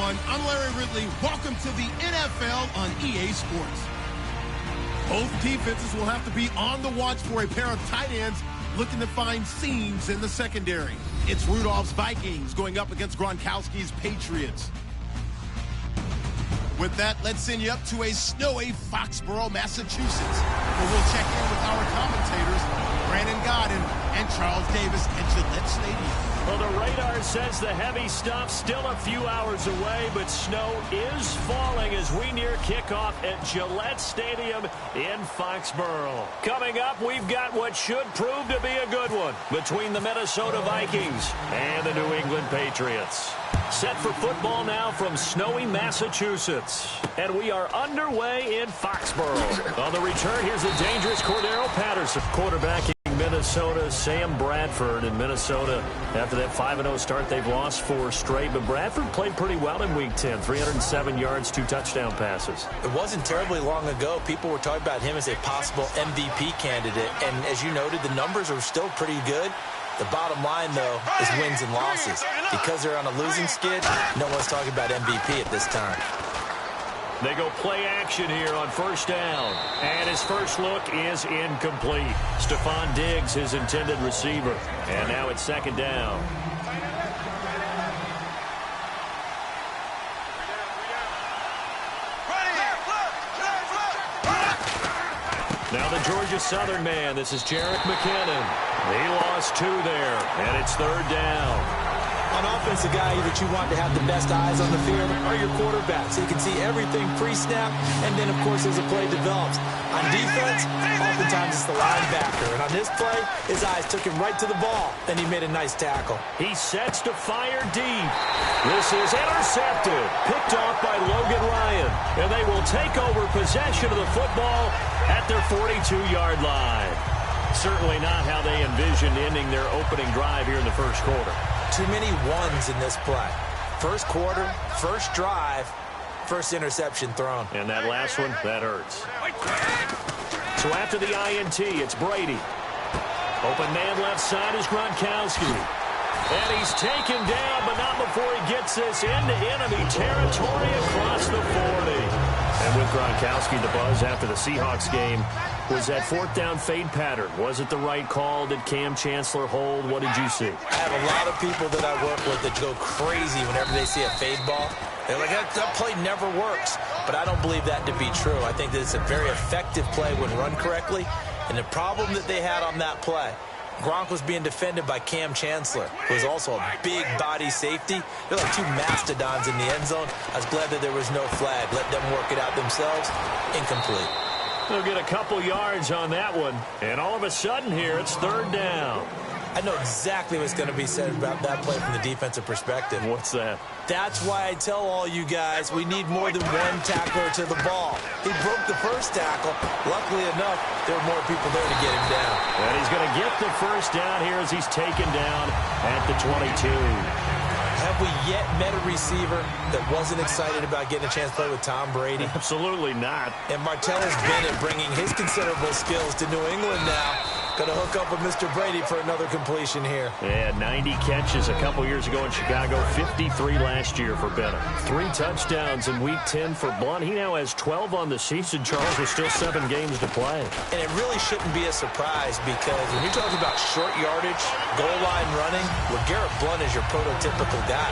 everyone. I'm Larry Ridley. Welcome to the NFL on EA Sports. Both defenses will have to be on the watch for a pair of tight ends looking to find seams in the secondary. It's Rudolph's Vikings going up against Gronkowski's Patriots. With that, let's send you up to a snowy Foxborough, Massachusetts, where we'll check in with our commentators, Brandon Godden and Charles Davis at Gillette Stadium. Well, the radar says the heavy stuff still a few hours away, but snow is falling as we near kickoff at Gillette Stadium in Foxborough. Coming up, we've got what should prove to be a good one between the Minnesota Vikings and the New England Patriots. Set for football now from snowy Massachusetts. And we are underway in Foxborough. On the return, here's the dangerous Cordero Patterson, quarterbacking Minnesota, Sam Bradford. In Minnesota, after that 5-0 start, they've lost 4 straight. But Bradford played pretty well in Week 10. 307 yards, 2 touchdown passes. It wasn't terribly long ago. People were talking about him as a possible MVP candidate. And as you noted, the numbers are still pretty good. The bottom line, though, is wins and losses. Because they're on a losing skid, no one's talking about MVP at this time. They go play action here on first down. And his first look is incomplete. Stephon Diggs, his intended receiver. And now it's second down. Now the Georgia Southern man. This is Jerick McKinnon. He lost 2 there, and it's third down. On offense, the guy that you want to have the best eyes on the field are your quarterbacks. So you can see everything pre-snap, and then, of course, as the play develops. On defense, oftentimes it's the linebacker. And on this play, his eyes took him right to the ball. Then he made a nice tackle. He sets to fire deep. This is intercepted. Picked off by Logan Ryan. And they will take over possession of the football at their 42-yard line. Certainly not how they envisioned ending their opening drive here in the first quarter. Too many ones in this play. First quarter, first drive, first interception thrown. And that last one, that hurts. So after the INT, it's Brady. Open man left side is Gronkowski. And he's taken down, but not before he gets this into enemy territory across the 40. And with Gronkowski, the buzz after the Seahawks game was that fourth down fade pattern. Was it the right call? Did Cam Chancellor hold? What did you see? I have a lot of people that I work with that go crazy whenever they see a fade ball. They're like, that play never works. But I don't believe that to be true. I think that it's a very effective play when run correctly. And the problem that they had on that play, Gronk was being defended by Cam Chancellor, who is also a big body safety. They're like 2 mastodons in the end zone. I was glad that there was no flag. Let them work it out themselves. Incomplete. They'll get a couple yards on that one. And all of a sudden here, it's third down. I know exactly what's going to be said about that play from the defensive perspective. What's that? That's why I tell all you guys we need more than one tackler to the ball. He broke the first tackle. Luckily enough, there were more people there to get him down. And he's going to get the first down here as he's taken down at the 22. Have we yet met a receiver that wasn't excited about getting a chance to play with Tom Brady? Absolutely not. And Martellus Bennett bringing his considerable skills to New England now. Going to hook up with Mr. Brady for another completion here. Yeah, 90 catches a couple years ago in Chicago, 53 last year for Bennett. 3 touchdowns in Week 10 for Blunt. He now has 12 on the season, Charles, with still 7 games to play. And it really shouldn't be a surprise because when you're talking about short yardage, goal line running, well, Garrett Blunt is your prototypical guy.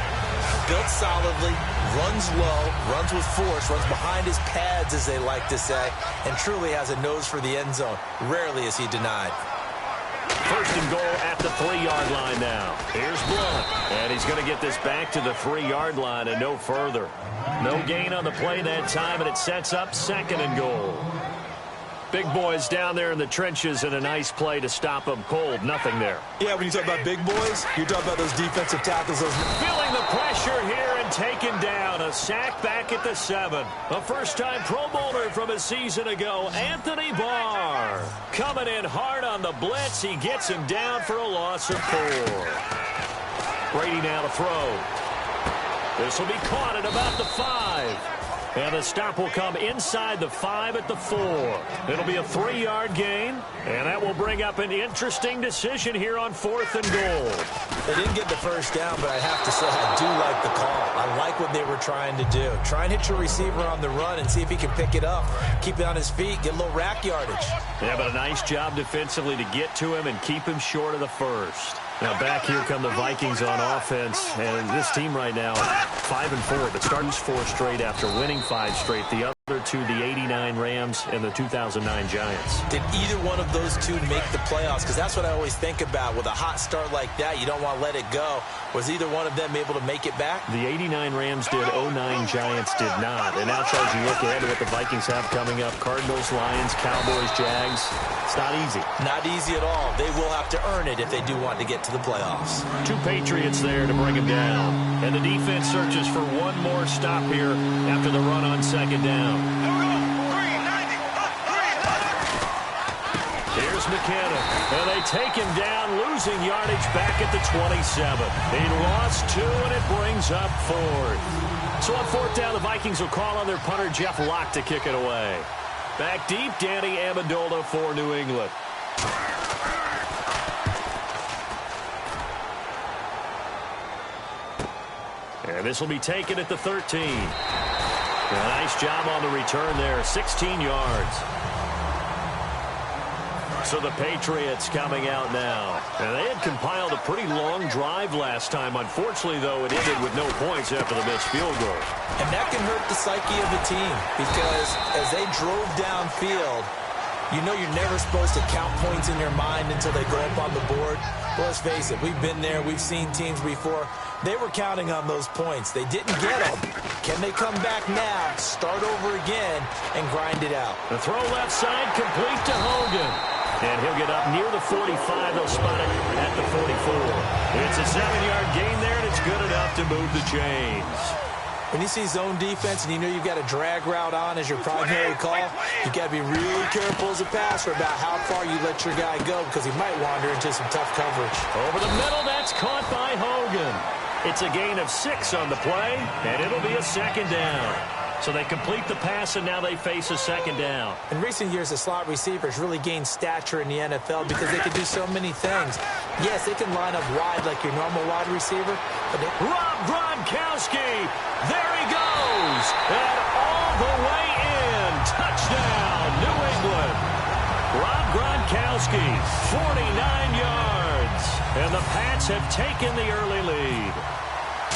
Built solidly, runs low, runs with force, runs behind his pads, as they like to say, and truly has a nose for the end zone. Rarely is he denied. First and goal at the 3-yard line now. Here's Blunt. And he's going to get this back to the 3-yard line and no further. No gain on the play that time, and it sets up second and goal. Big boys down there in the trenches and a nice play to stop them cold. Nothing there. Yeah, when you talk about big boys, you're talking about those defensive tackles. Feeling the pressure here and taken down. A sack back at the 7. A first-time Pro Bowler from a season ago, Anthony Barr. Coming in hard on the blitz. He gets him down for a loss of 4. Brady now to throw. This will be caught at about the 5. And the stop will come inside the 5 at the 4. It'll be a 3-yard gain, and that will bring up an interesting decision here on 4th and goal. They didn't get the first down, but I have to say I do like the call. I like what they were trying to do. Try and hit your receiver on the run and see if he can pick it up. Keep it on his feet, get a little rack yardage. Yeah, but a nice job defensively to get to him and keep him short of the first. Now back here come the Vikings on offense, and this team right now 5-4, but starting 4 straight after winning 5 straight. The other two, the '89 Rams and the 2009 Giants. Did either one of those two make the playoffs? Because that's what I always think about. With a hot start like that, you don't want to let it go. Was either one of them able to make it back? The '89 Rams did, '09 Giants did not. And now, Charles, you look ahead to what the Vikings have coming up. Cardinals, Lions, Cowboys, Jags. It's not easy. Not easy at all. They will have to earn it if they do want to get to the playoffs. 2 Patriots there to bring them down. And the defense searches for one more stop here after the run on 2nd down. Here's McKinnon. And they take him down, losing yardage back at the 27. He lost 2, and it brings up 4th. So on 4th down, the Vikings will call on their punter, Jeff Locke, to kick it away. Back deep, Danny Amendola for New England. And this will be taken at the 13. A nice job on the return there, 16 yards. So the Patriots coming out now. And they had compiled a pretty long drive last time. Unfortunately, though, it ended with no points after the missed field goal. And that can hurt the psyche of the team, because as they drove downfield, you know you're never supposed to count points in your mind until they go up on the board. But let's face it, we've been there. We've seen teams before. They were counting on those points. They didn't get them. Can they come back now, start over again, and grind it out? The throw left side, complete to Hogan. And he'll get up near the 45. They'll spot it at the 44. It's a 7-yard gain there, and it's good enough to move the chains. When you see zone defense and you know you've got a drag route on as your primary call, you've got to be really careful as a passer about how far you let your guy go, because he might wander into some tough coverage. Over the middle, that's caught by Hogan. It's a gain of 6 on the play, and it'll be a 2nd down. So they complete the pass, and now they face a 2nd down. In recent years, the slot receivers really gained stature in the NFL because they can do so many things. Yes, they can line up wide like your normal wide receiver. But Rob Gronkowski, there he goes, and all the way in. Touchdown, New England. Rob Gronkowski, 49 yards. And the Pats have taken the early lead.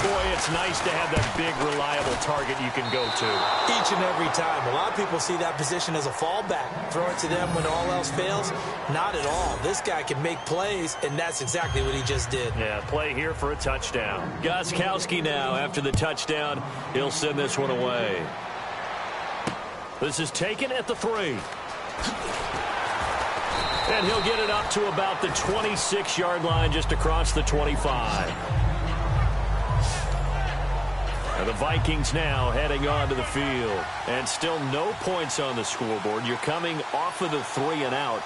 Boy, it's nice to have that big, reliable target you can go to. Each and every time. A lot of people see that position as a fallback. Throw it to them when all else fails. Not at all. This guy can make plays, and that's exactly what he just did. Yeah, play here for a touchdown. Gostkowski now, after the touchdown, he'll send this one away. This is taken at the 3. And he'll get it up to about the 26-yard line, just across the 25. And the Vikings now heading onto the field. And still no points on the scoreboard. You're coming off of the 3 and out.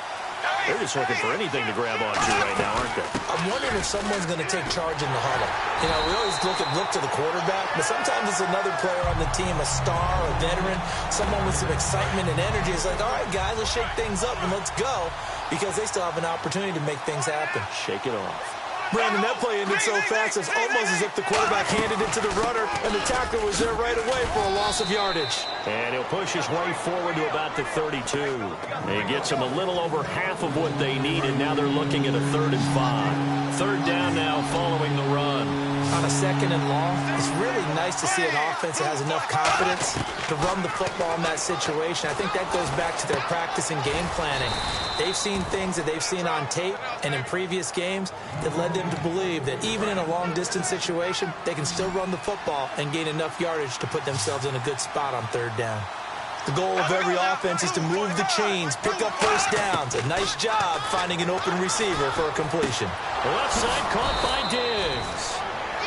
They're just looking for anything to grab onto right now, aren't they? I'm wondering if someone's going to take charge in the huddle. You know, we always look to the quarterback, but sometimes it's another player on the team, a star, a veteran, someone with some excitement and energy. It's like, all right, guys, let's shake things up and let's go, because they still have an opportunity to make things happen. Shake it off. Brandon, that play ended so fast, it's almost as if the quarterback handed it to the runner, and the tackler was there right away for a loss of yardage. And he'll push his way forward to about the 32. He gets them a little over half of what they need, and now they're looking at a 3rd and 5. 3rd down now following the run. On a 2nd and long, it's really nice to see an offense that has enough confidence to run the football in that situation. I think that goes back to their practice and game planning. They've seen things that they've seen on tape and in previous games that led them to believe that even in a long-distance situation, they can still run the football and gain enough yardage to put themselves in a good spot on 3rd down. The goal of every offense is to move the chains, pick up first downs. A nice job finding an open receiver for a completion. Left side caught by Diggs.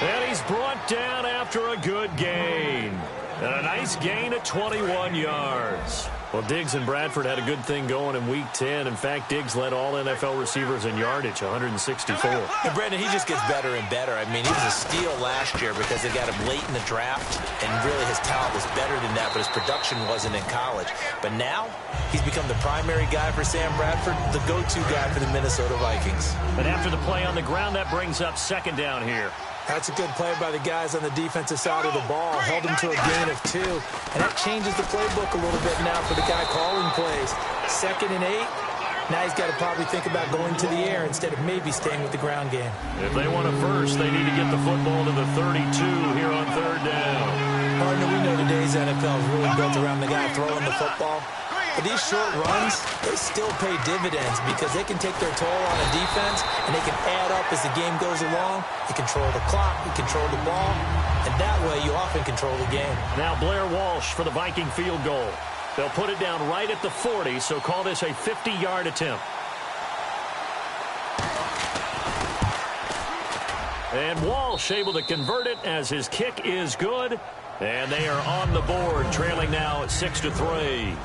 And he's brought down after a good gain. And a nice gain of 21 yards. Well, Diggs and Bradford had a good thing going in Week 10. In fact, Diggs led all NFL receivers in yardage, 164. And Brandon, he just gets better and better. I mean, he was a steal last year because they got him late in the draft, and really his talent was better than that, but his production wasn't in college. But now, he's become the primary guy for Sam Bradford, the go-to guy for the Minnesota Vikings. And after the play on the ground, that brings up second down here. That's a good play by the guys on the defensive side of the ball. Held him to a gain of 2. And that changes the playbook a little bit now for the guy calling plays. 2nd and 8. Now he's got to probably think about going to the air instead of maybe staying with the ground game. If they want a first, they need to get the football to the 32 here on third down. Partner, we know today's NFL is really built around the guy throwing the football. But these short runs, they still pay dividends because they can take their toll on a defense and they can add up as the game goes along. You control the clock, you control the ball, and that way you often control the game. Now Blair Walsh for the Viking field goal. They'll put it down right at the 40, so call this a 50-yard attempt. And Walsh able to convert it as his kick is good. And they are on the board, trailing now at 6-3.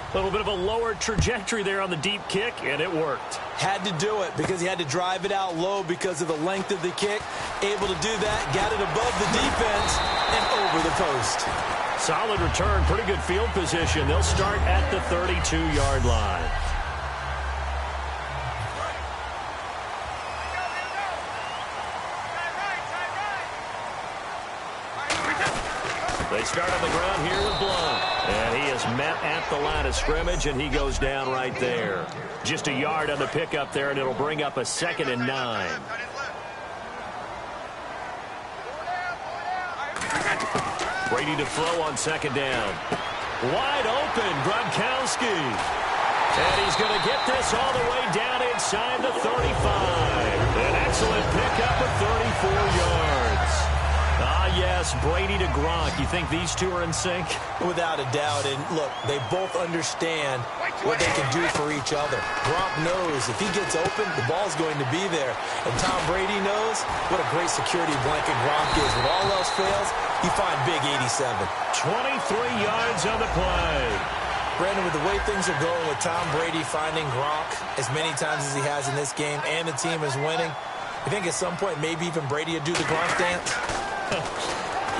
A little bit of a lower trajectory there on the deep kick, and it worked. Had to do it because he had to drive it out low because of the length of the kick. Able to do that, got it above the defense, and over the post. Solid return, pretty good field position. They'll start at the 32-yard line. They start on the ground here with Blount. And he is met at the line of scrimmage, and he goes down right there. Just a yard on the pickup there, and it'll bring up a 2nd and 9. Brady to throw on 2nd down. Wide open, Gronkowski. And he's going to get this all the way down inside the 35. An excellent pickup of 34 yards. Yes, Brady to Gronk. You think these two are in sync? Without a doubt. And look, they both understand what they can do for each other. Gronk knows if he gets open, the ball's going to be there. And Tom Brady knows what a great security blanket Gronk is. When all else fails, you find big 87. 23 yards on the play. Brandon, with the way things are going with Tom Brady finding Gronk as many times as he has in this game and the team is winning, you think at some point maybe even Brady will do the Gronk dance?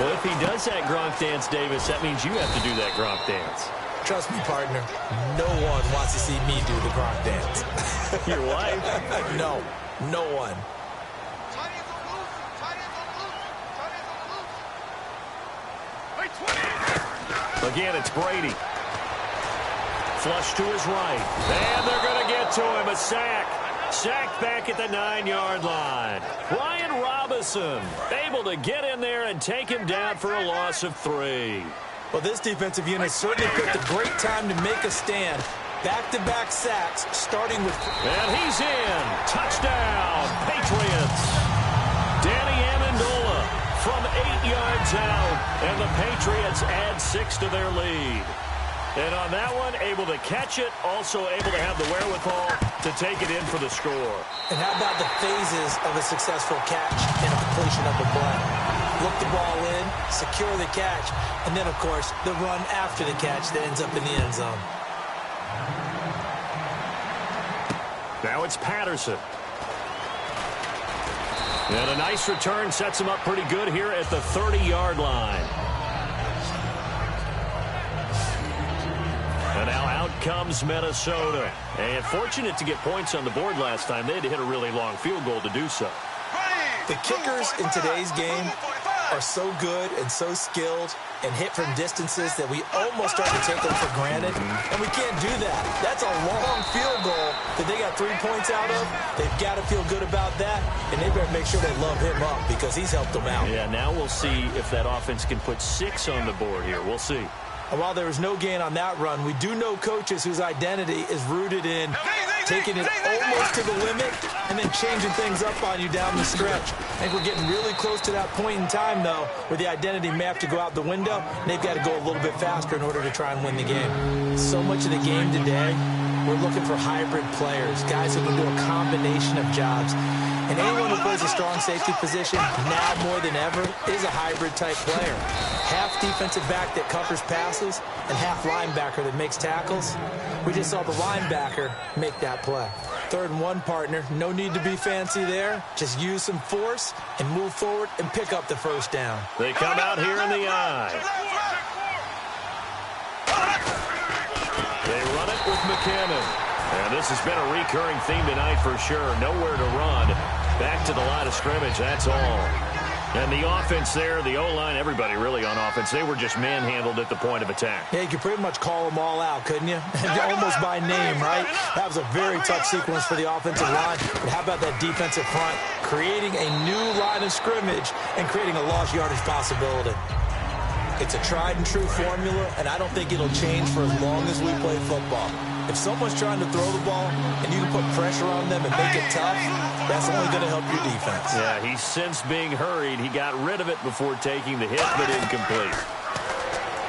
Well, if he does that Gronk dance, Davis, that means you have to do that Gronk dance. Trust me, partner, no one wants to see me do the Gronk dance. Your wife? No, no one. Again, it's Brady. Flush to his right. And they're going to get to him. A sack. Sacked back at the 9-yard line. Ryan Robinson able to get in there and take him down for a loss of 3. Well, this defensive unit certainly picked a great time to make a stand. Back-to-back sacks, starting with... And he's in. Touchdown, Patriots. Danny Amendola from 8 yards out. And the Patriots add 6 to their lead. And on that one, able to catch it, also able to have the wherewithal to take it in for the score. And how about the phases of a successful catch and a completion of the play? Look the ball in, secure the catch, and then, of course, the run after the catch that ends up in the end zone. Now it's Patterson. And a nice return sets him up pretty good here at the 30-yard line. And now out comes Minnesota. And fortunate to get points on the board last time. They had to hit a really long field goal to do so. The kickers in today's game are so good and so skilled and hit from distances that we almost start to take them for granted. And we can't do that. That's a long field goal that they got 3 points out of. They've got to feel good about that. And they better make sure they love him up because he's helped them out. Yeah, now we'll see if that offense can put 6 on the board here. We'll see. And while there was no gain on that run, we do know coaches whose identity is rooted in taking it almost to the limit and then changing things up on you down the stretch. I think we're getting really close to that point in time, though, where the identity may have to go out the window, and they've got to go a little bit faster in order to try and win the game. So much of the game today, we're looking for hybrid players, guys who can do a combination of jobs. And anyone who plays a strong safety position, now more than ever, is a hybrid-type player. Half defensive back that covers passes and half linebacker that makes tackles. We just saw the linebacker make that play. 3rd and 1, partner. No need to be fancy there. Just use some force and move forward and pick up the first down. They come out here in the eye. They run it with McKinnon. And this has been a recurring theme tonight for sure. Nowhere to run. Back to the line of scrimmage, that's all. And the offense there, the O-line, everybody really on offense, they were just manhandled at the point of attack. Yeah, you could pretty much call them all out, couldn't you? Almost by name, right? That was a very tough sequence for the offensive line. But how about that defensive front? Creating a new line of scrimmage and creating a lost yardage possibility. It's a tried-and-true formula, and I don't think it'll change for as long as we play football. If someone's trying to throw the ball and you can put pressure on them and make it tough, that's only going to help your defense. Yeah, he's since being hurried. He got rid of it before taking the hit, but incomplete.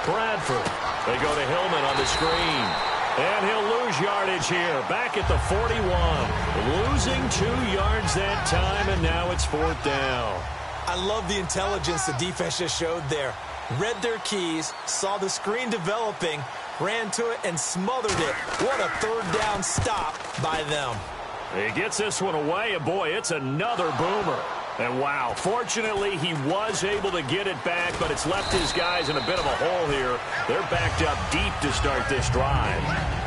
Bradford. They go to Hillman on the screen. And he'll lose yardage here. Back at the 41. Losing 2 yards that time, and now it's 4th down. I love the intelligence the defense just showed there. Read their keys, saw the screen developing, ran to it, and smothered it. What a 3rd down stop by them. He gets this one away, and boy, it's another boomer. And wow, fortunately, he was able to get it back, but it's left his guys in a bit of a hole here. They're backed up deep to start this drive.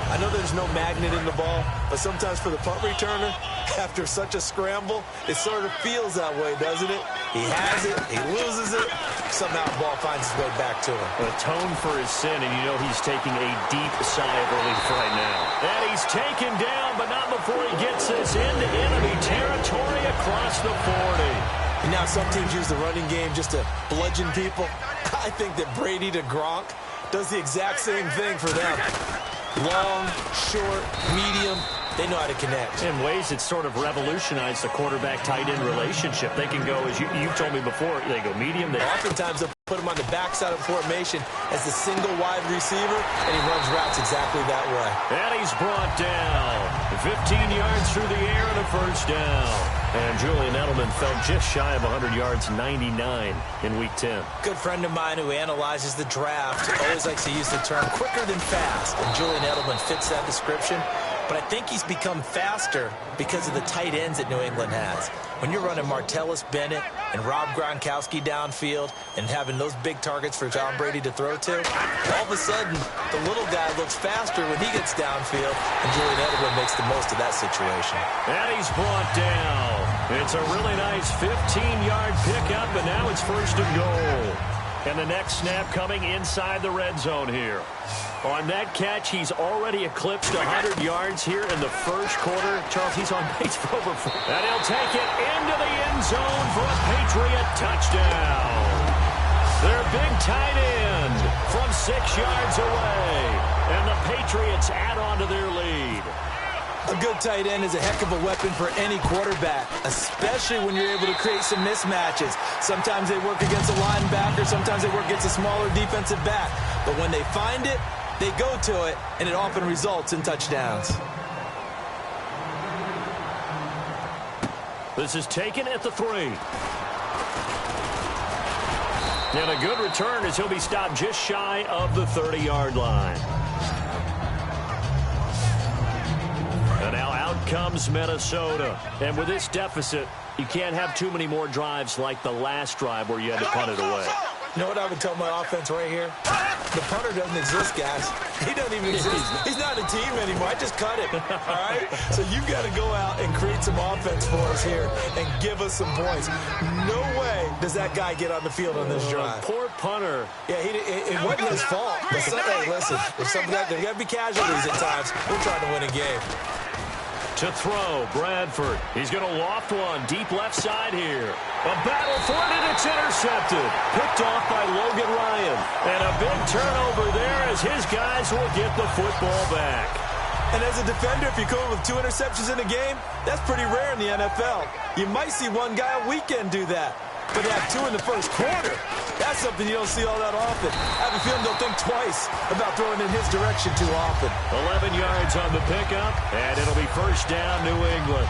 I know there's no magnet in the ball, but sometimes for the punt returner, after such a scramble, it sort of feels that way, doesn't it? He has it, he loses it, somehow the ball finds its way back to him. Atone for his sin, and you know he's taking a deep sigh of relief right now. And he's taken down, but not before he gets this into enemy territory across the 40. And now some teams use the running game just to bludgeon people. I think that Brady to Gronk does the exact same thing for them. Long, short, medium, they know how to connect. In ways it's sort of revolutionized the quarterback-tight end relationship. They can go, as you've told me before, they go medium. Oftentimes they'll put him on the backside of formation as the single wide receiver, and he runs routes exactly that way. And he's brought down. 15 yards through the air and a 1st down. And Julian Edelman fell just shy of 100 yards, 99 in Week 10. Good friend of mine who analyzes the draft always likes to use the term quicker than fast, and Julian Edelman fits that description. But I think he's become faster because of the tight ends that New England has. When you're running Martellus Bennett and Rob Gronkowski downfield and having those big targets for Tom Brady to throw to, all of a sudden, the little guy looks faster when he gets downfield, and Julian Edelman makes the most of that situation. And he's brought down. It's a really nice 15-yard pickup, and now it's 1st and goal. And the next snap coming inside the red zone here. On that catch, he's already eclipsed 100 yards here in the 1st quarter. Charles, he's on pace for over 4. And he'll take it into the end zone for a Patriot touchdown. Their big tight end from 6 yards away. And the Patriots add on to their lead. A good tight end is a heck of a weapon for any quarterback, especially when you're able to create some mismatches. Sometimes they work against a linebacker, sometimes they work against a smaller defensive back. But when they find it, they go to it, and it often results in touchdowns. This is taken at the 3. And a good return as he'll be stopped just shy of the 30-yard line. And now out comes Minnesota. And with this deficit, you can't have too many more drives like the last drive where you had to punt it away. You know what I would tell my offense right here? The punter doesn't exist, guys. He doesn't even exist. He's not a team anymore. I just cut him, all right? So you've got to go out and create some offense for us here and give us some points. No way does that guy get on the field on this drive. Poor punter. Yeah, it wasn't his fault. But hey, listen, there's got to be casualties at times. We're trying to win a game. To throw, Bradford. He's going to loft one deep left side here. A battle for it, and it's intercepted. Picked off by Logan Ryan. And a big turnover there as his guys will get the football back. And as a defender, if you come with 2 interceptions in a game, that's pretty rare in the NFL. You might see one guy a weekend do that. But to have 2 in the 1st quarter, that's something you don't see all that often. I have a feeling they'll think twice about throwing in his direction too often. 11 yards on the pickup, and it'll be 1st down, New England.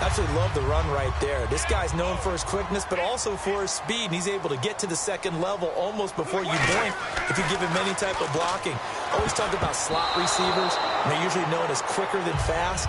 Absolutely love the run right there. This guy's known for his quickness, but also for his speed, and he's able to get to the second level almost before you blink if you give him any type of blocking. Always talk about slot receivers, and they're usually known as quicker than fast.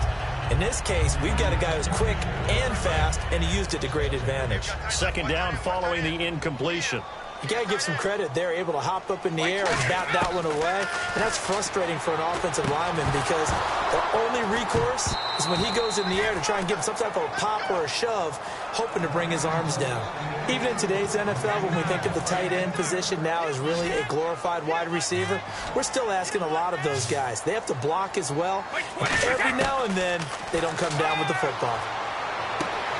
In this case, we've got a guy who's quick and fast, and he used it to great advantage. Second down following the incompletion. You got to give some credit. They're able to hop up in the air and bat that one away. And that's frustrating for an offensive lineman because their only recourse is when he goes in the air to try and give him some type of a pop or a shove, hoping to bring his arms down. Even in today's NFL, when we think of the tight end position now as really a glorified wide receiver, we're still asking a lot of those guys. They have to block as well. And every now and then, they don't come down with the football.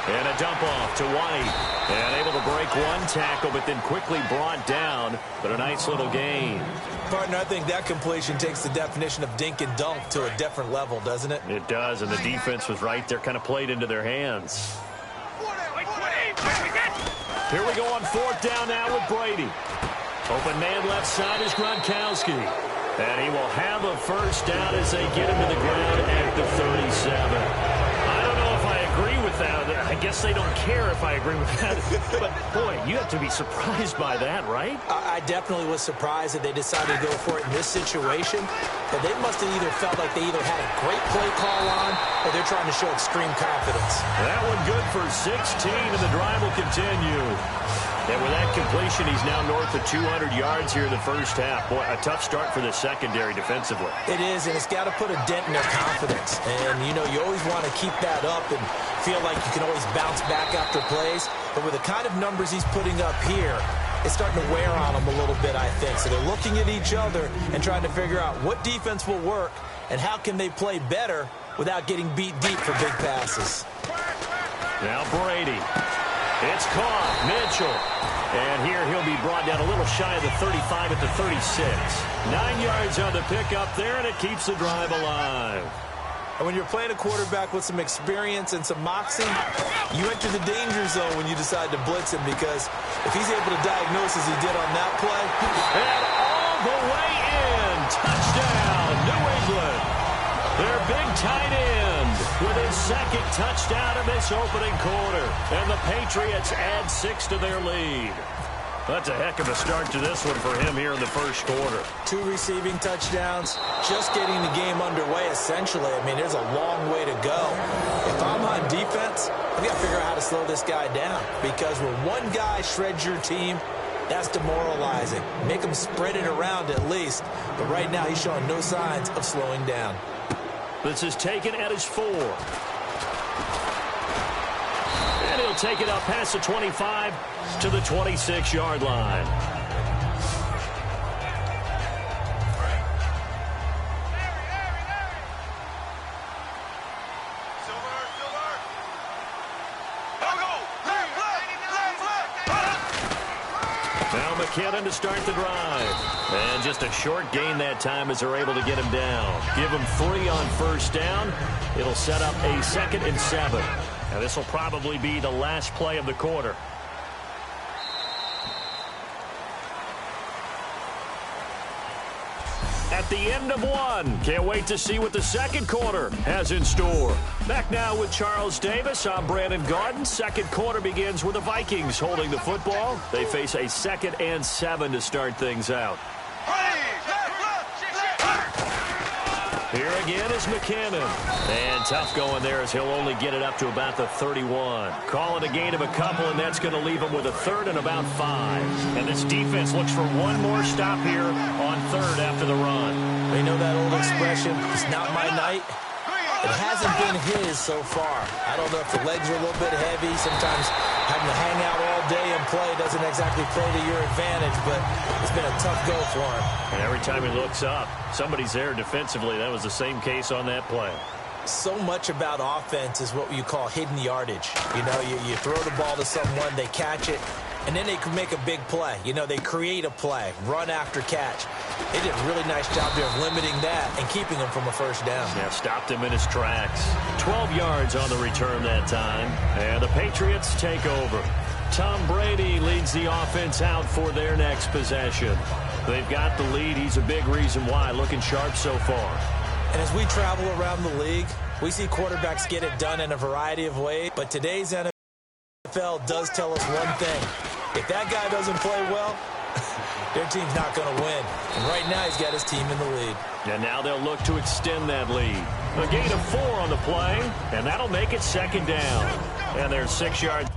And a dump off to White. And able to break one tackle, but then quickly brought down. But a nice little gain. Partner, I think that completion takes the definition of dink and dunk to a different level, doesn't it? It does, and the defense was right there, kind of played into their hands. Here we go on fourth down now with Brady. Open man left side is Gronkowski. And he will have a first down as they get him to the ground at the 37. Agree with that. I guess they don't care if I agree with that. But, boy, you have to be surprised by that, right? I definitely was surprised that they decided to go for it in this situation. But they must have either felt like they either had a great play call on or they're trying to show extreme confidence. That one good for 16, and the drive will continue. And with that completion, he's now north of 200 yards here in the first half. Boy, a tough start for the secondary defensively. It is, and it's got to put a dent in their confidence. And, you know, you always want to keep that up and feel like you can always bounce back after plays. But with the kind of numbers he's putting up here, it's starting to wear on them a little bit, I think. So they're looking at each other and trying to figure out what defense will work and how can they play better without getting beat deep for big passes. Now Brady. It's caught. Mitchell. And here he'll be brought down a little shy of the 35 at the 36. 9 yards on the pickup there, and it keeps the drive alive. And when you're playing a quarterback with some experience and some moxie, you enter the danger zone when you decide to blitz him, because if he's able to diagnose as he did on that play. And all the way in. Touchdown, New England. Their big tight end with his second touchdown of this opening quarter. And the Patriots add 6 to their lead. That's a heck of a start to this one for him here in the first quarter. 2 receiving touchdowns, just getting the game underway, essentially. I mean, there's a long way to go. If I'm on defense, I've got to figure out how to slow this guy down, because when one guy shreds your team, that's demoralizing. Make him spread it around at least. But right now, he's showing no signs of slowing down. This is taken at his 4. And he'll take it up past the 25 to the 26-yard line. Now McKinnon to start the drive. And just a short gain that time as they're able to get him down. Give him 3 on first down. It'll set up a 2nd and 7. Now this will probably be the last play of the quarter. At the end of one. Can't wait to see what the second quarter has in store. Back now with Charles Davis. I'm Brandon Garden. Second quarter begins with the Vikings holding the football. They face a 2nd and 7 to start things out. Here again is McKinnon. And tough going there as he'll only get it up to about the 31. Call it a gain of a couple, and that's going to leave him with a 3rd and about 5. And this defense looks for one more stop here on 3rd after the run. They know that old expression, it's not my night. It hasn't been his so far. I don't know if the legs are a little bit heavy. Sometimes having to hang out all day and play doesn't exactly play to your advantage, but it's been a tough go for him. And every time he looks up, somebody's there defensively. That was the same case on that play. So much about offense is what you call hidden yardage. You know, you throw the ball to someone, they catch it, and then they can make a big play. You know, they create a play, run after catch. They did a really nice job there of limiting that and keeping him from a first down. Yeah, stopped him in his tracks. 12 yards on the return that time. And the Patriots take over. Tom Brady leads the offense out for their next possession. They've got the lead. He's a big reason why. Looking sharp so far. And as we travel around the league, We see quarterbacks get it done in a variety of ways, but today's NFL does tell us one thing. If that guy doesn't play well, their team's not going to win. And right now, he's got his team in the lead. And now they'll look to extend that lead. A gain of 4 on the play, and that'll make it second down. And there's 6 yards.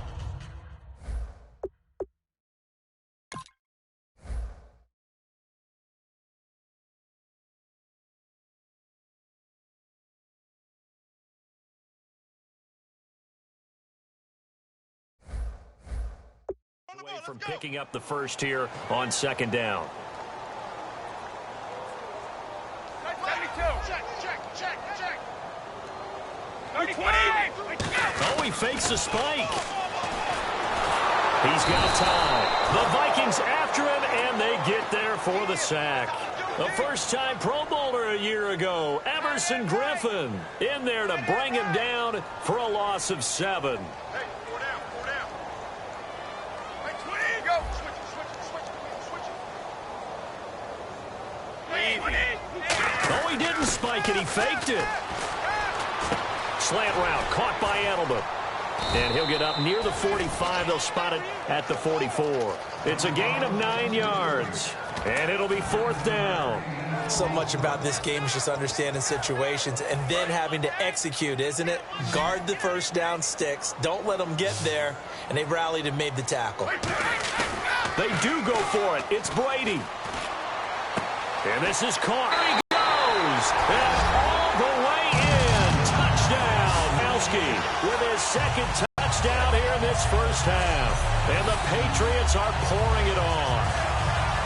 Away from picking up the first here on second down. Oh, he fakes a spike. He's got time. The Vikings after him, and they get there for the sack. A first-time Pro Bowler a year ago, Everson Griffin, in there to bring him down for a loss of 7. Oh, he didn't spike it. He faked it. Slant route caught by Edelman. And he'll get up near the 45. They'll spot it at the 44. It's a gain of 9 yards. And it'll be 4th down. So much about this game is just understanding situations and then having to execute, isn't it? Guard the first down sticks. Don't let them get there. And they rallied and made the tackle. They do go for it. It's Brady. And this is caught. There he goes. And all the way in. Touchdown. Malski with his second touchdown here in this first half. And the Patriots are pouring it on.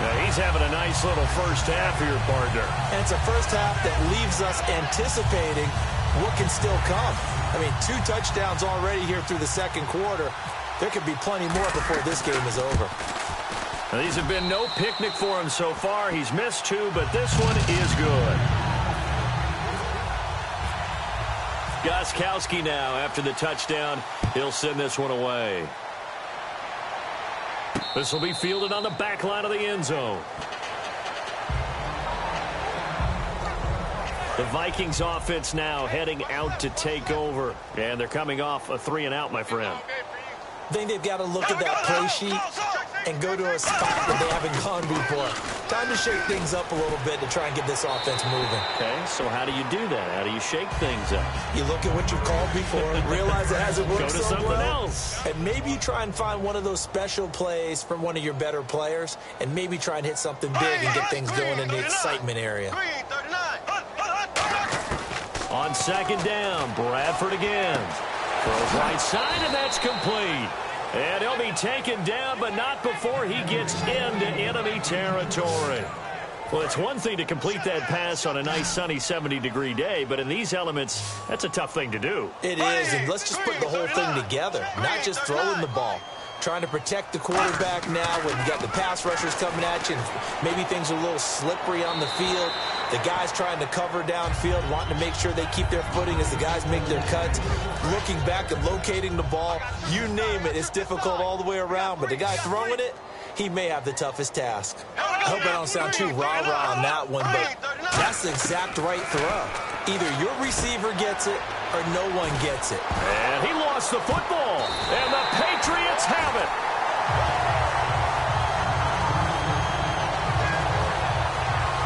Now, he's having a nice little first half here, partner. And it's a first half that leaves us anticipating what can still come. I mean, 2 touchdowns already here through the second quarter. There could be plenty more before this game is over. Now, these have been no picnic for him so far. He's missed 2, but this one is good. Gostkowski now, after the touchdown, he'll send this one away. This will be fielded on the back line of the end zone. The Vikings offense now heading out to take over. And they're coming off a 3-and-out, my friend. I think they've got to look at that play sheet and go to a spot that they haven't gone before. Time to shake things up a little bit to try and get this offense moving. Okay, so how do you do that? How do you shake things up? You look at what you've called before, realize it hasn't worked go to so something well, else. and maybe you try and find one of those special plays from one of your better players, and maybe try and hit something big and get things going in the excitement area. On second down, Bradford again. Throws right side, and that's complete. And he'll be taken down, but not before he gets into enemy territory. Well, it's one thing to complete that pass on a nice sunny 70-degree day, but in these elements, that's a tough thing to do. It is, and let's just put the whole thing together, not just throwing the ball. Trying to protect the quarterback now when you got the pass rushers coming at you, and maybe things are a little slippery on the field. The guys trying to cover downfield, wanting to make sure they keep their footing as the guys make their cuts. Looking back and locating the ball, you name it, it's difficult all the way around. But the guy throwing it, he may have the toughest task. I hope I don't sound too rah-rah on that one, but that's the exact right throw. Either your receiver gets it or no one gets it. And he lost the football, and the Patriots have it.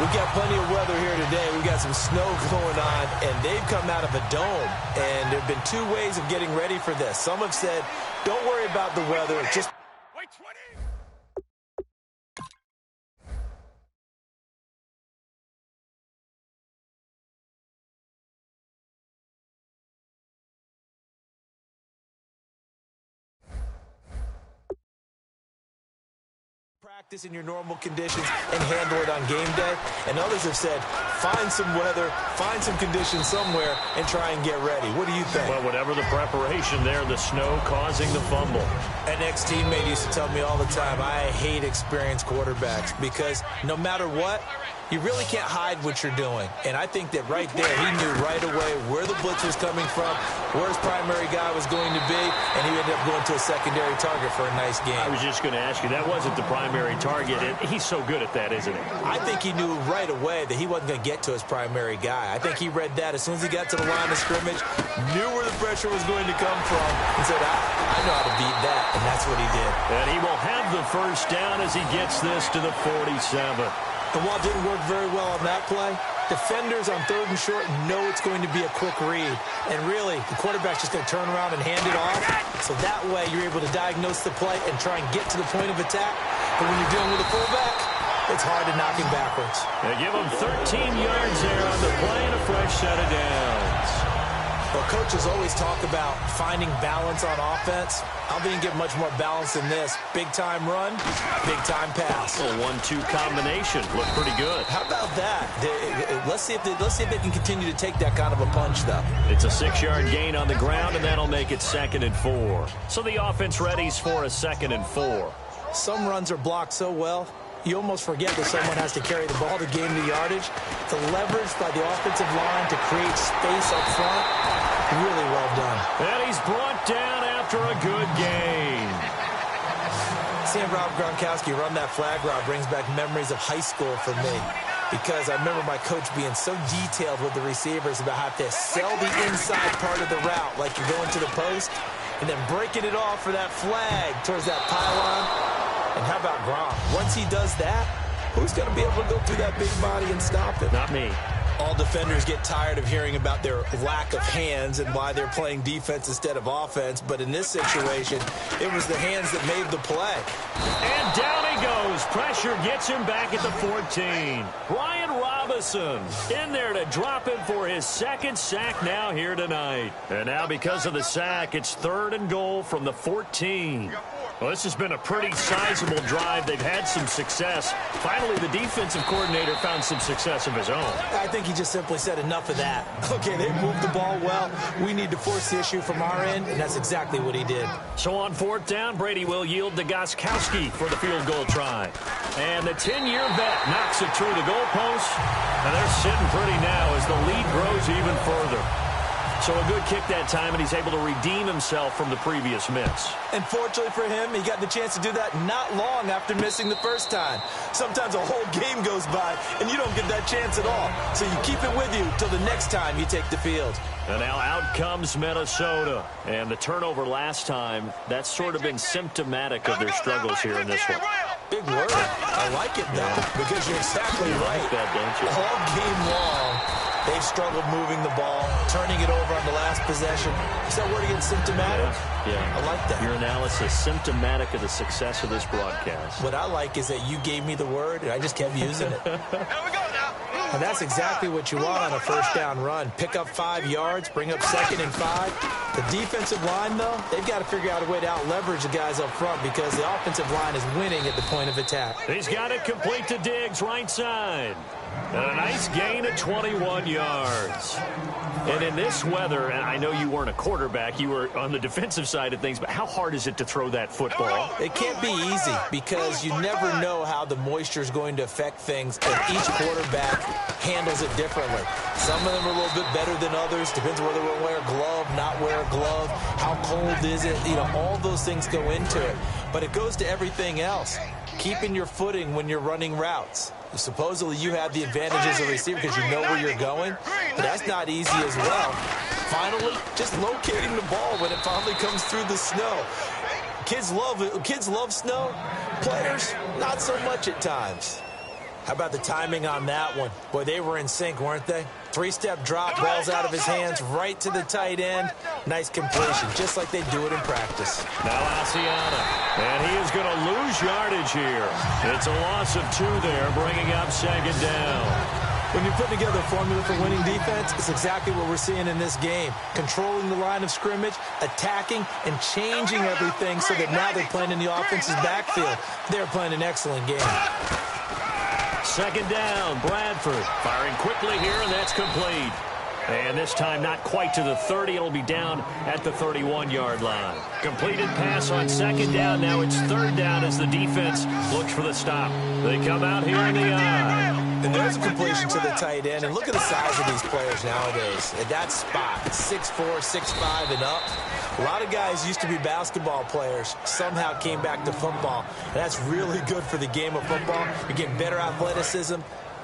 We've got plenty of weather here today. We've got some snow going on, and they've come out of a dome. And there have been 2 ways of getting ready for this. Some have said, don't worry about the weather. Just practice in your normal conditions and handle it on game day. And others have said, find some weather, find some conditions somewhere, and try and get ready. What do you think? Well, whatever the preparation there, the snow causing the fumble. An ex-teammate used to tell me all the time, I hate experienced quarterbacks because no matter what, You really can't hide what you're doing. And I think that right there, he knew right away where the blitz was coming from, where his primary guy was going to be, and he ended up going to a secondary target for a nice game. I was just going to ask you, that wasn't the primary target, and he's so good at that, isn't he? I think he knew right away that he wasn't going to get to his primary guy. I think he read that as soon as he got to the line of scrimmage, knew where the pressure was going to come from, and said, I know how to beat that, and that's what he did. And he will have the first down as he gets this to the 47. And while it didn't work very well on that play, defenders on 3rd and short know it's going to be a quick read. And really, the quarterback's just going to turn around and hand it off. So that way, you're able to diagnose the play and try and get to the point of attack. But when you're dealing with a fullback, it's hard to knock him backwards. They give him 13 yards there on the play and a fresh set of downs. Well, coaches always talk about finding balance on offense. I don't think you can get much more balance than this. Big-time run, big-time pass. A 1-2 combination. Looked pretty good. How about that? Let's see if they can continue to take that kind of a punch, though. It's a 6-yard gain on the ground, and that'll make it 2nd and 4. So the offense readies for a 2nd and 4. Some runs are blocked so well, you almost forget that someone has to carry the ball to gain the yardage. The leverage by the offensive line to create space up front, really well done. And he's brought down after a good gain. Seeing Rob Gronkowski run that flag route brings back memories of high school for me, because I remember my coach being so detailed with the receivers about how to sell the inside part of the route like you're going to the post, and then breaking it off for that flag towards that pylon. And how about Gronk? Once he does that, who's going to be able to go through that big body and stop it? Not me. All defenders get tired of hearing about their lack of hands and why they're playing defense instead of offense. But in this situation, it was the hands that made the play. And down he goes. Pressure gets him back at the 14. Brian Robinson in there to drop him for his 2nd sack now here tonight. And now because of the sack, it's 3rd and goal from the 14. Well, this has been a pretty sizable drive. They've had some success. Finally, the defensive coordinator found some success of his own. I think he just simply said enough of that. Okay, they moved the ball well. We need to force the issue from our end, and that's exactly what he did. So on 4th down, Brady will yield to Gostkowski for the field goal try. And the 10-year vet knocks it through the goalpost. And they're sitting pretty now as the lead grows even further. So a good kick that time, and he's able to redeem himself from the previous miss. And fortunately for him, he got the chance to do that not long after missing the first time. Sometimes a whole game goes by, and you don't get that chance at all. So you keep it with you till the next time you take the field. And now out comes Minnesota. And the turnover last time, that's sort of been symptomatic of their struggles here in this one. Big word. I like it, though, because you're exactly right. Like that, don't you? All game long, they've struggled moving the ball, turning it over on the last possession. Is that word again, symptomatic? Yeah. I like that. Your analysis, symptomatic of the success of this broadcast. What I like is that you gave me the word, and I just kept using it. Here we go now. And that's exactly what you want on a first down run. Pick up 5 yards, bring up 2nd and 5. The defensive line, though, they've got to figure out a way to out-leverage the guys up front because the offensive line is winning at the point of attack. He's got it complete to Diggs, right side. And a nice gain of 21 yards. And in this weather, and I know you weren't a quarterback, you were on the defensive side of things, but how hard is it to throw that football? It can't be easy because you never know how the moisture is going to affect things, and each quarterback handles it differently. Some of them are a little bit better than others. Depends whether they wear a glove, not wear a glove, how cold is it. You know, all those things go into it. But it goes to everything else. Keeping your footing when you're running routes. Supposedly you have the advantage as a receiver because you know where you're going, but that's not easy as well. Finally, just locating the ball when it finally comes through the snow. Kids love snow. Players, not so much at times. How about the timing on that one? Boy, they were in sync, weren't they? 3-step drop, balls out of his hands, right to the tight end. Nice completion, just like they do it in practice. Now Asiata, and he is going to lose yardage here. It's a loss of 2 there, bringing up 2nd down. When you're putting together a formula for winning defense, it's exactly what we're seeing in this game. Controlling the line of scrimmage, attacking, and changing everything so that now they're playing in the offense's backfield. They're playing an excellent game. 2nd down, Bradford firing quickly here, and that's complete. And this time not quite to the 30. It'll be down at the 31-yard line. Completed pass on 2nd down. Now it's 3rd down as the defense looks for the stop. They come out here in the eye. And there's There's a completion to the tight end, and look at the size of these players nowadays. At that spot, 6'4", 6'5", and up. A lot of guys used to be basketball players, somehow came back to football. And that's really good for the game of football. You're getting better athleticism,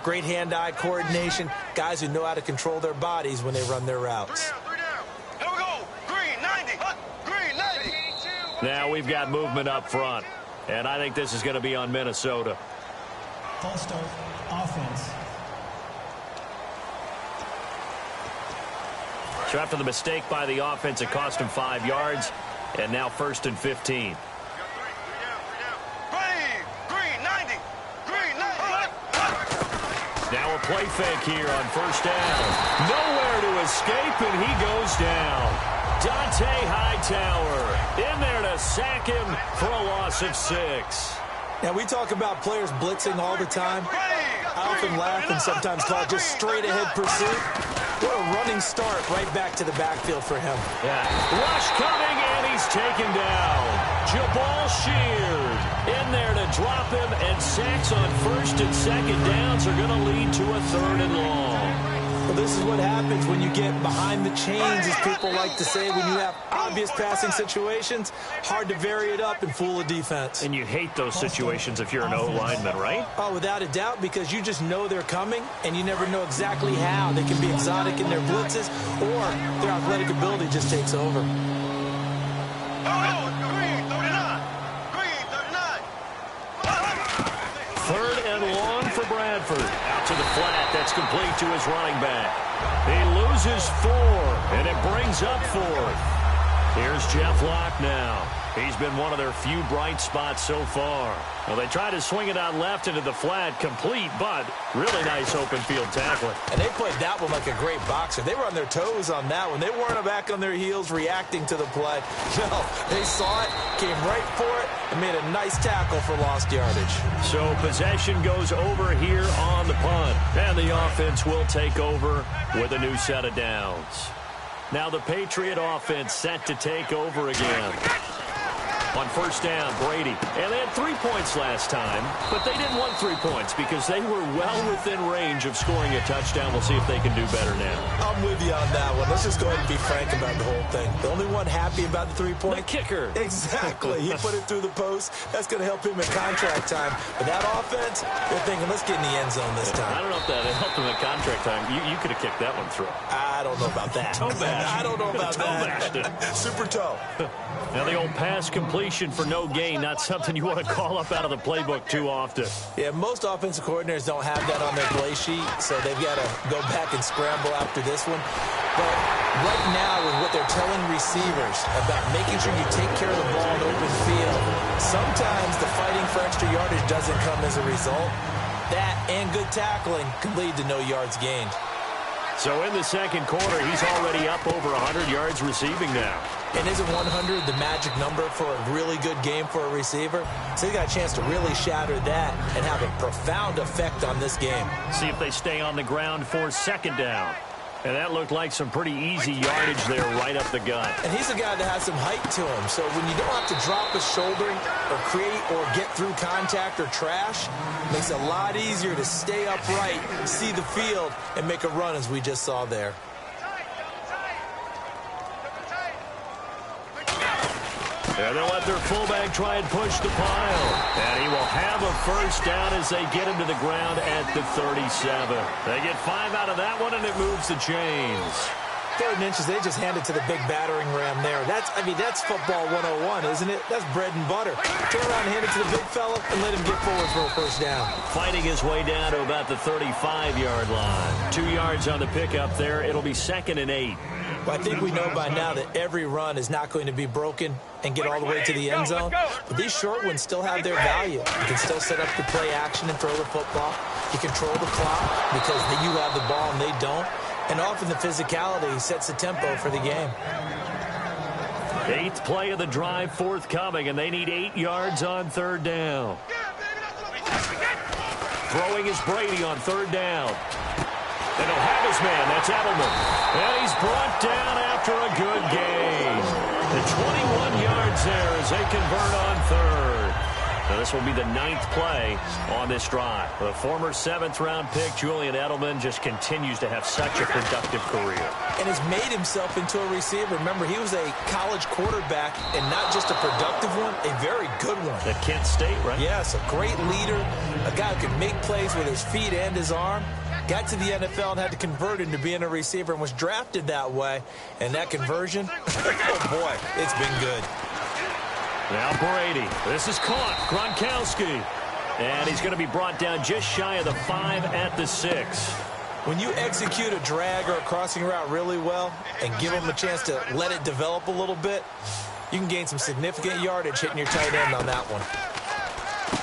great hand-eye coordination, guys who know how to control their bodies when they run their routes. Here we go. Green 90. Green 90. Now we've got movement up front, and I think this is going to be on Minnesota. False start, offense. So after the mistake by the offense, it cost him 5 yards, and now 1st and 15. Now a play fake here on 1st down. Nowhere to escape, and he goes down. Dante Hightower in there to sack him for a loss of 6. Now, we talk about players blitzing all the time. I often laugh and sometimes call it just straight-ahead pursuit. What a running start right back to the backfield for him. Yeah. Rush coming, and he's taken down. Jabal Sheard in there to drop him, and sacks on 1st and 2nd downs are going to lead to a 3rd and long. Well, this is what happens when you get behind the chains, as people like to say. When you have obvious passing situations, hard to vary it up and fool a defense. And you hate those situations if you're an O-lineman, right? Oh, without a doubt, because you just know they're coming, and you never know exactly how. They can be exotic in their blitzes, or their athletic ability just takes over. Third and long for Bradford. Out to the flat. That's complete to his running back. He loses 4, and it brings up 4th. Here's Jeff Locke now. He's been one of their few bright spots so far. Well, they try to swing it out left into the flat, complete, but really nice open field tackling. And they played that one like a great boxer. They were on their toes on that one. They weren't back on their heels reacting to the play. No, they saw it, came right for it, and made a nice tackle for lost yardage. So possession goes over here on the punt, and the offense will take over with a new set of downs. Now the Patriot offense set to take over again. On 1st down, Brady. And they had 3 points last time, but they didn't want 3 points because they were well within range of scoring a touchdown. We'll see if they can do better now. I'm with you on that one. Let's just go ahead and be frank about the whole thing. The only one happy about the 3-point? The kicker. Exactly. He put it through the post. That's going to help him in contract time. But that offense, they're thinking, let's get in the end zone this time. I don't know if that helped him in contract time. You could have kicked that one through. I don't know about that. Toe bash. I don't know about that. Super toe. Now the old pass completion for no gain, not something you want to call up out of the playbook too often. Yeah, most offensive coordinators don't have that on their play sheet, so they've got to go back and scramble after this one. But right now, with what they're telling receivers about making sure you take care of the ball in open field, sometimes the fighting for extra yardage doesn't come as a result. That and good tackling can lead to no yards gained. So in the 2nd quarter, he's already up over 100 yards receiving now. And isn't 100 the magic number for a really good game for a receiver? So they got a chance to really shatter that and have a profound effect on this game. See if they stay on the ground for 2nd down. And that looked like some pretty easy yardage there right up the gut. And he's a guy that has some height to him. So when you don't have to drop a shoulder or create or get through contact or trash, it makes it a lot easier to stay upright, see the field, and make a run as we just saw there. And they'll let their fullback try and push the pile. And he will have a 1st down as they get him to the ground at the 37. They get 5 out of that one, and it moves the chains. 3rd and inches, they just hand it to the big battering ram there. That's football 101, isn't it? That's bread and butter. Turn around and hand it to the big fella and let him get forward for a 1st down. Fighting his way down to about the 35-yard line. 2 yards on the pickup there. It'll be 2nd and 8. Well, I think we know by now that every run is not going to be broken and get all the way to the end zone. But these short ones still have their value. You can still set up the play action and throw the football. You control the clock because you have the ball and they don't. And often the physicality sets the tempo for the game. 8th play of the drive forthcoming, and they need 8 yards on 3rd down. Throwing is Brady on 3rd down. And he'll have his man. That's Edelman. And he's brought down after a good gain. The 21 yards there as they convert on 3rd. Now, this will be the 9th play on this drive. The former 7th-round pick, Julian Edelman, just continues to have such a productive career. And has made himself into a receiver. Remember, he was a college quarterback, and not just a productive one, a very good one. At Kent State, right? Yes, a great leader, a guy who could make plays with his feet and his arm. Got to the NFL and had to convert into being a receiver and was drafted that way. And that conversion, oh boy, it's been good. Now Brady. This is caught. Gronkowski. And he's going to be brought down just shy of the 5 at the 6. When you execute a drag or a crossing route really well and give them a chance to let it develop a little bit, you can gain some significant yardage hitting your tight end on that one.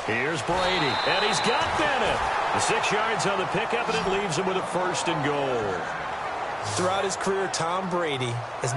Here's Brady. And he's got Bennett. The 6 yards on the pickup, and it leaves him with a 1st and goal. Throughout his career, Tom Brady has